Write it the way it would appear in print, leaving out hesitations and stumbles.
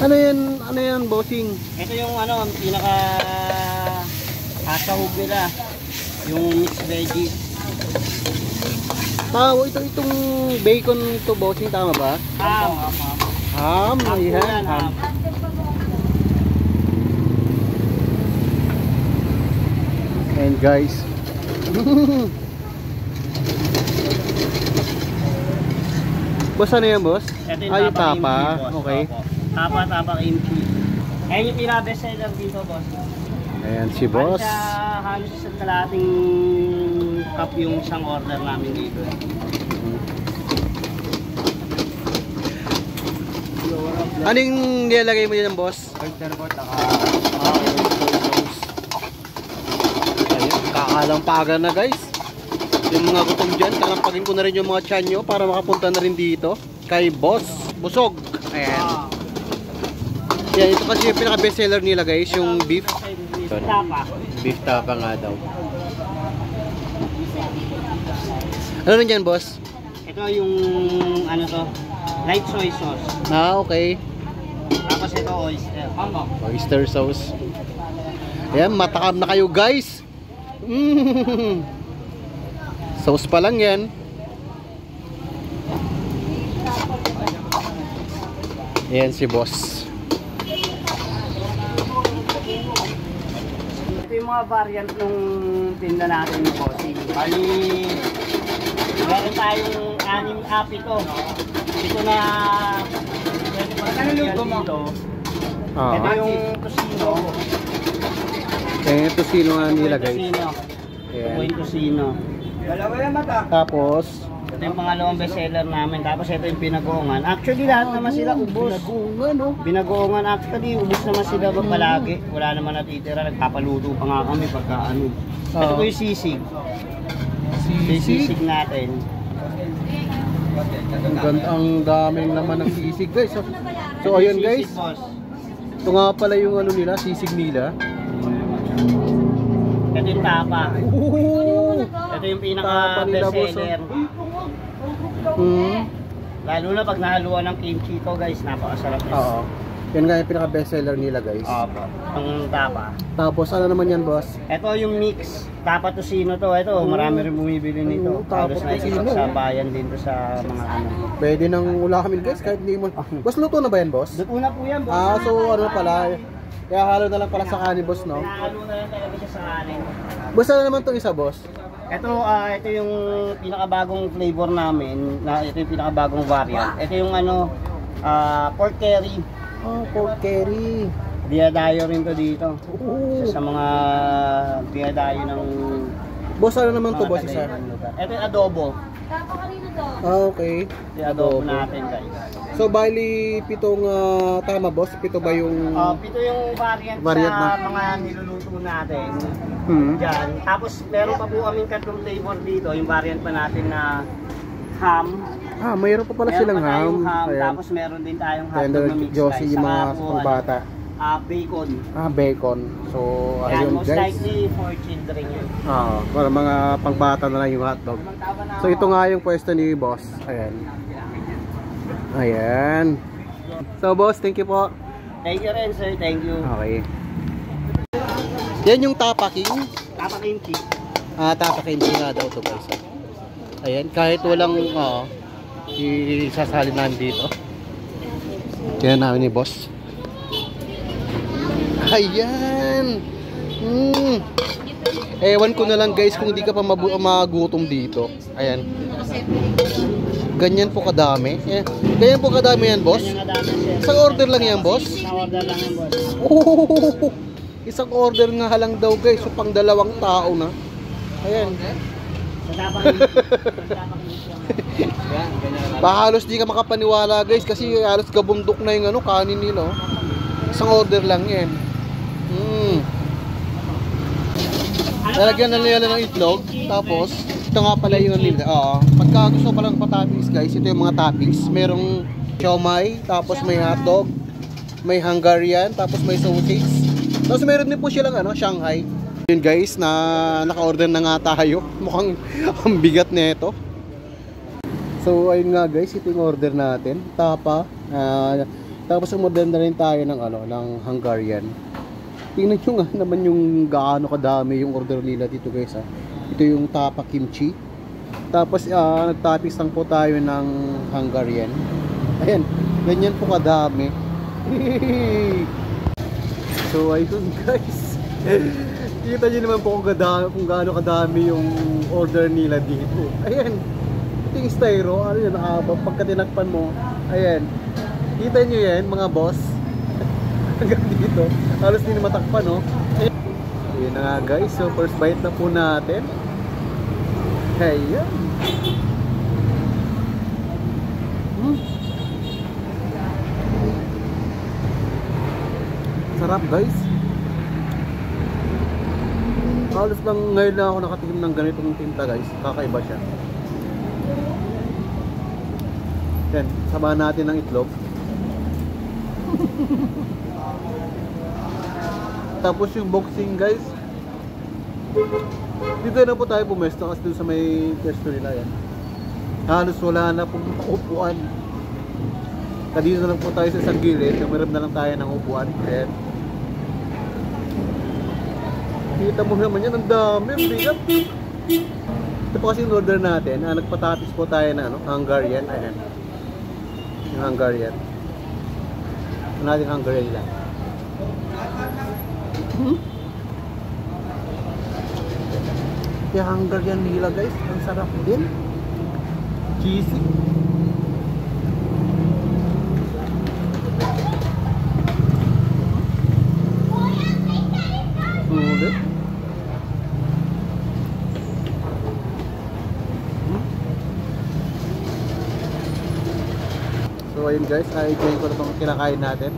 Ano yan, bossing? Ito yung ano, pinaka kasahog nila. Yung mixed veggies. Itong bacon to, bossing, tama ba? Ham. Ayan, ham. And guys. Boss, ano yan, boss? Ito yung Ay, tapa. tapa. Okay. Tapa kimchi. Ayan yung pinaka-best seller dito, boss. Ayan si boss. Halos sa kalating cup yung isang order namin dito. Anong nilalagay mo dyan, boss? Oyster po, Ayun, kakalampagan na, guys. Yung mga gutom dyan, kalampagin ko na rin yung mga tiyan nyo para makapunta na rin dito kay Boss Busog. Ayan. Yan, ito kasi yung pinaka-best seller nila, guys, yung beef. Tapa. Beef tapa nga daw. Ano nun dyan, boss? Ito yung ano to, light soy sauce. Okay. Tapos ito oyster. Oyster sauce. Ayan, matakam na kayo, guys. Sauce pa lang yan. Ayan si boss. Ito yung mga variant nung tinda natin ni bossing. Bali, meron tayong 6 ito. Ito na dito. Ito yung tosino. Ito sino nga nila, guys. Ito yung tosino. Tapos Ito yung pangalawang bestseller namin. Tapos ito yung pinagoongan. Actually lahat naman sila ubos. Binagoongan actually ubos naman sila palagi. Wala naman natitira. Nagpapaluto pa nga kami pagka ano. Ito po yung sisig. Sisig natin. ang daming naman ng sisig, guys. So ayun, guys. Ito nga pala yung ano nila, sisig nila. Ito yung tapa. Ito yung pinaka bestseller. Lalo na pag nahaluan ng kimchi to, guys, napakasarap. Oo. Yan nga yung pinaka bestseller nila, guys. Opo. Ang tapa. Tapos ano naman yan, boss? Ito yung mix. Tapa tosino to. Ito, marami rin bumibili nito. Halos na isa sa bayan din to sa mga ano. Pwede nang ulamin, guys, kahit hindi mo. Boss, luto na ba yan, boss? Luto na po yan, boss. So ano pala? Kaya halo na lang pala sa kanin, boss, no? Halo na lang talaga siya sa kanin. Boss, ano naman itong isa, boss? Ito yung pinakabagong flavor namin. Ito yung pinakabagong variant. Ito yung ano, pork curry. Pork curry. Dinadayo rin to dito. Sa mga dinadayo ng... Boss, ano naman to, boss, isa? Ito yung adobo. Okay. Ito yung adobo natin, guys. So, bali, pitong, tama, boss? Pito ba yung... Pito yung variant sa mga niluluto natin. Diyan. Tapos, meron pa po kaming tatlong flavor dito. Yung variant pa natin na ham. Mayroon pa pala silang ham. Tapos, meron din tayong hotdog na mix Josie, yung mga pangbata. Bacon. Bacon. So, ayun, most guys. likely for children yun. Para mga pangbata na lang yung hotdog. So, ito nga yung pwesto ni boss. Ayan. So, boss, thank you po. Thank you rin, sir. Thank you. Okay. Yan yung tapa king. Tapa kimchi. Tapa kimchi nga daw to, guys. Ayan, kahit walang isasalin namin dito. Yan namin ni boss. Ayan. Ewan ko na lang, guys, kung hindi ka pa magutom dito. Ayan. Ganyan po kadami. Ganyan po kadami yan, boss. Isang order lang yan, boss. Isang order lang yan, boss. Isang order nga lang daw, guys. So, pang 2 tao na. Ayan. Halos di ka makapaniwala, guys, kasi halos gabundok na yung kanin nila. Isang order lang yan. Lalagyan na nila ng itlog. Tapos ito nga pala yung nila. Pagka gusto pa lang pa-toppings, guys, ito yung mga toppings. Merong siomai, tapos may hotdog, may Hungarian, tapos may sausage. Tapos meron din po silang Shanghai. Yun, guys, na naka-order na nga tayo. Mukhang ang bigat nito. So ayun nga, guys, ito yung order natin. Tapa, Tapos umorder na rin tayo ng ano, ng Hungarian. Tingnan nyo nga naman yung gaano kadami yung order nila dito guys ha. Ito yung tapa kimchi. Tapos nagtapis lang po tayo ng Hungarian. Ayan, ganyan po kadami. So ayun guys. Kita nyo naman po kung gaano kadami yung order nila dito. Ayan. Ito yung styro. Ano yun, pagka tinakpan mo. Ayan. Kita nyo yan mga boss. Hanggang dito. Halos din matakpan, no? Ayan na nga guys. So first bite na po natin. Ayan. Sarap guys. Halos lang ngayon na ako nakatikim ng ganitong tinta guys. Kakaiba siya. Yan. Sabahan natin ng itlog. Tapos yung boxing guys, dito na po tayo pumesto kasi dun sa may pwesto nila yan. Halos wala na pong upuan. Kadito na lang po tayo sa isang gilid, meron na lang tayo ng upuan. Ayan. Kita mo naman yan, ang dami, ang bigat. Ito po kasi yung order natin, nagpatapis po tayo na Hungarian. Ayan. Yung Hungarian. Ito natin Hungarian lang. Yung Hungarian nila guys, ang sarap din. Cheesy. Sulit. So ayun guys, i-enjoy ko na itong kinakain natin.